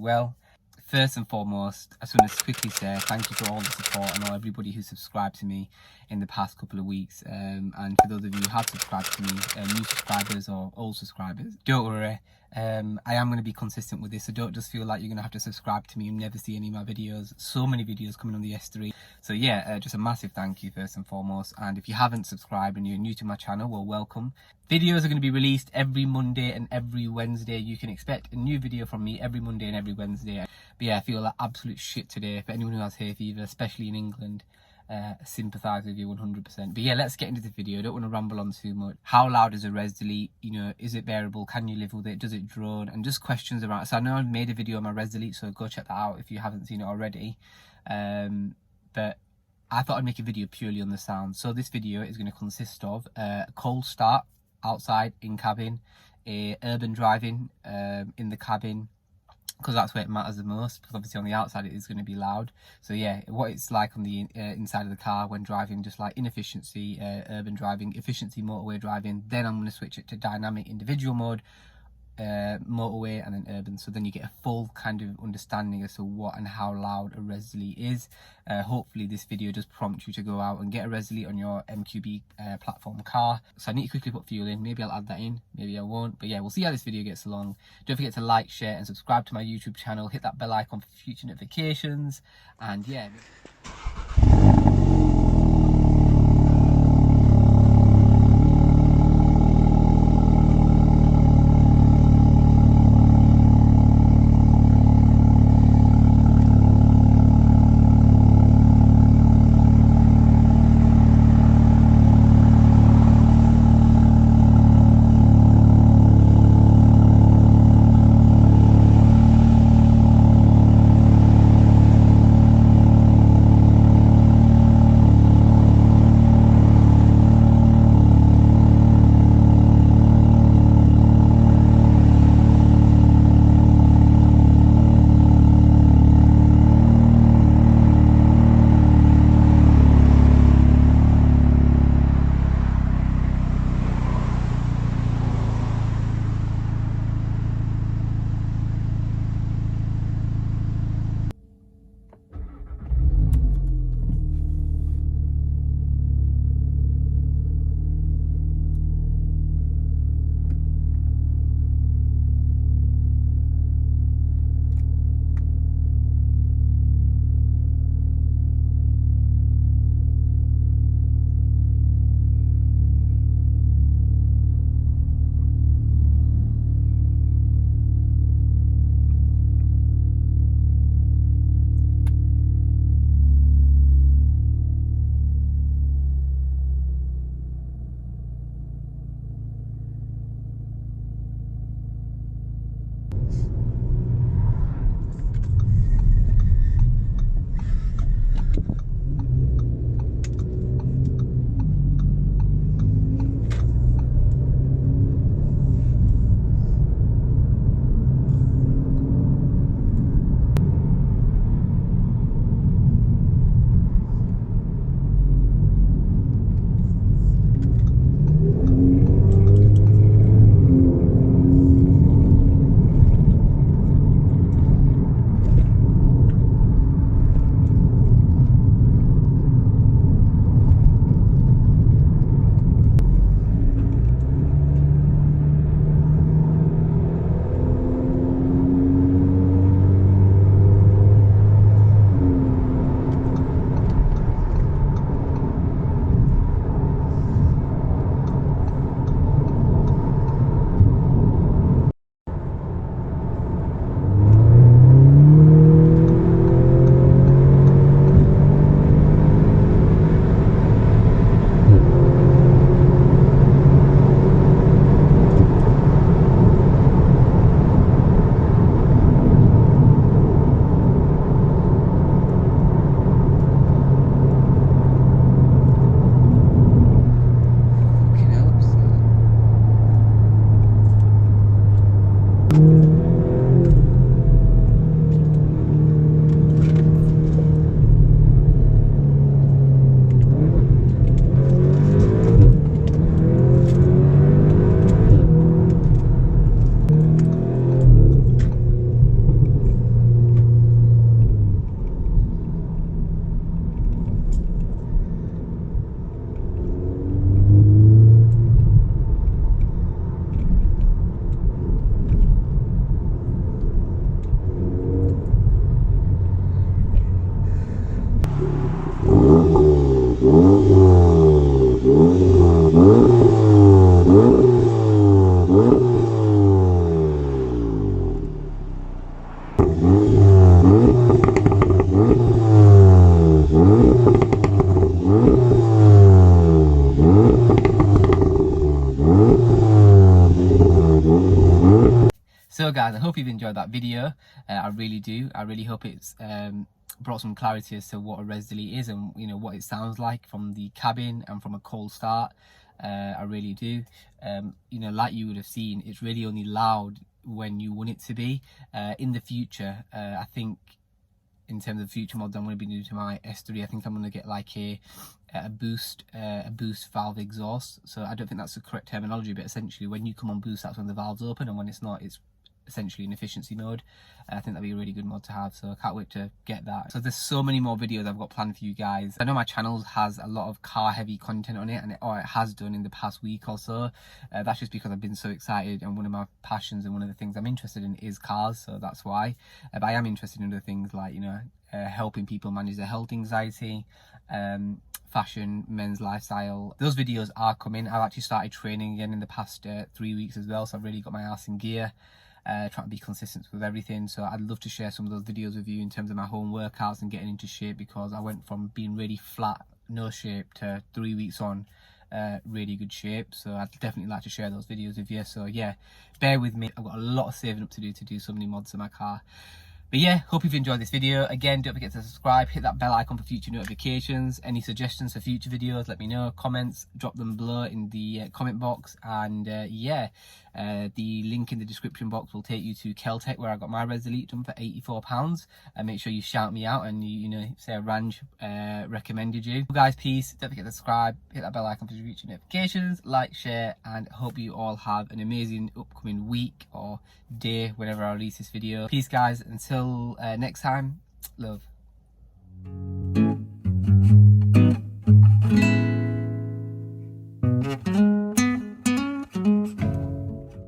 well. First and foremost, I just want to quickly say thank you for all the support and all everybody who subscribed to me in the past couple of weeks. And for those of you who have subscribed to me, new subscribers or old subscribers, don't worry. I am going to be consistent with this, so don't just feel like you're going to have to subscribe to me and never see any of my videos. So many videos coming on the S3. So yeah, just a massive thank you first and foremost. And if you haven't subscribed and you're new to my channel, well, welcome. Videos are going to be released every Monday and every Wednesday. You can expect a new video from me every Monday and every Wednesday. But yeah, I feel like absolute shit today. For anyone who has hay fever, especially in England, sympathise with you 100%. But yeah, let's get into the video. I don't want to ramble on too much. How loud is a res delete? You know, is it bearable? Can you live with it? Does it drone? And just questions around. So I know I've made a video on my res delete, so go check that out if you haven't seen it already. But I thought I'd make a video purely on the sound. So this video is going to consist of a cold start outside in cabin, a urban driving in the cabin, because that's where it matters the most, because obviously on the outside it is going to be loud. So yeah, what it's like on the inside of the car when driving, just like inefficiency, urban driving, efficiency, motorway driving. Then I'm going to switch it to dynamic individual mode, motorway, and then urban. So then you get a full kind of understanding as to what and how loud a res delete is. Hopefully this video does prompt you to go out and get a res delete on your MQB platform car. So I need to quickly put fuel in. Maybe I'll add that in, maybe I won't, but yeah, we'll see how this video gets along. Don't forget to like, share and subscribe to my YouTube channel. Hit that bell icon for future notifications, and yeah. so guys, I hope you've enjoyed that video. I really do. I really hope it's brought some clarity as to what a res delete is, and you know what it sounds like from the cabin and from a cold start. I really do. You know, like you would have seen, it's really only loud when you want it to be. In the future, I think in terms of future mods I'm going to be doing to my S3, I think I'm going to get like a boost valve exhaust. So I don't think that's the correct terminology, but essentially when you come on boost, that's when the valve's open, and when it's not, it's essentially in efficiency mode. I think that'd be a really good mod to have, so I can't wait to get that. So there's so many more videos I've got planned for you guys. I know my channel has a lot of car heavy content on it, and it has done in the past week or so. That's just because I've been so excited, and one of my passions and one of the things I'm interested in is cars, so that's why. But I am interested in other things like, you know, helping people manage their health anxiety, fashion, men's lifestyle. Those videos are coming. I've actually started training again in the past 3 weeks as well, so I've really got my ass in gear. Trying to be consistent with everything, so I'd love to share some of those videos with you in terms of my home workouts and getting into shape, because I went from being really flat, no shape, to 3 weeks on really good shape. So I'd definitely like to share those videos with you. So yeah, bear with me, I've got a lot of saving up to do so many mods in my car. But yeah, hope you've enjoyed this video. Again, don't forget to subscribe, hit that bell icon for future notifications. Any suggestions for future videos, let me know. Comments, drop them below in the comment box. And yeah, the link in the description box will take you to Keltec, where I got my res delete done for £84. And make sure you shout me out and you know, say Ranj recommended you. Well, guys, peace. Don't forget to subscribe, hit that bell icon for future notifications, like, share, and hope you all have an amazing upcoming week or day whenever I release this video. Peace guys, until next time, love.